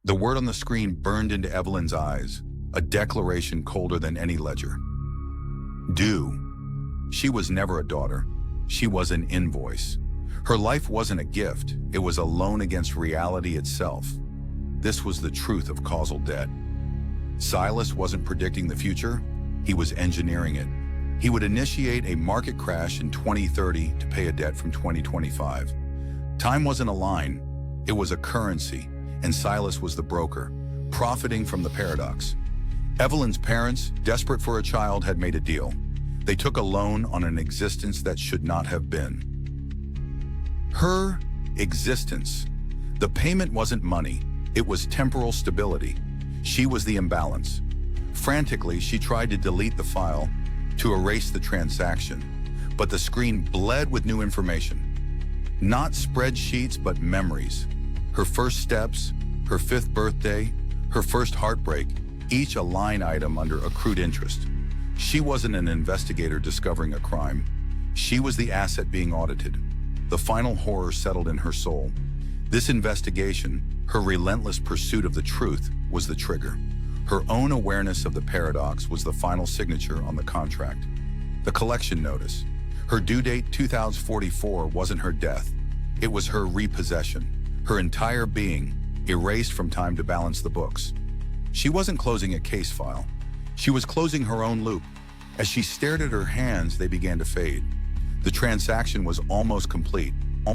The word on the screen burned into Evelyn's eyes, a declaration colder than any ledger. Due. She was never a daughter. She was an invoice. Her life wasn't a gift, it was a loan against reality itself. This was the truth of causal debt. Silas wasn't predicting the future, he was engineering it. He would initiate a market crash in 2030 to pay a debt from 2025. Time wasn't a line, it was a currency, and Silas was the broker, profiting from the paradox. Evelyn's parents, desperate for a child, had made a deal. They took a loan on an existence that should not have been. Her existence. The payment wasn't money, it was temporal stability. She was the imbalance. Frantically, she tried to delete the file, to erase the transaction, but the screen bled with new information. Not spreadsheets, but memories. Her first steps, her 5th birthday, her first heartbreak, each a line item under accrued interest. She wasn't an investigator discovering a crime. She was the asset being audited. The final horror settled in her soul. This investigation, her relentless pursuit of the truth, was the trigger. Her own awareness of the paradox was the final signature on the contract. The collection notice. Her due date 2044 wasn't her death. It was her repossession. Her entire being, erased from time to balance the books. She wasn't closing a case file. She was closing her own loop. As she stared at her hands, they began to fade. The transaction was almost complete.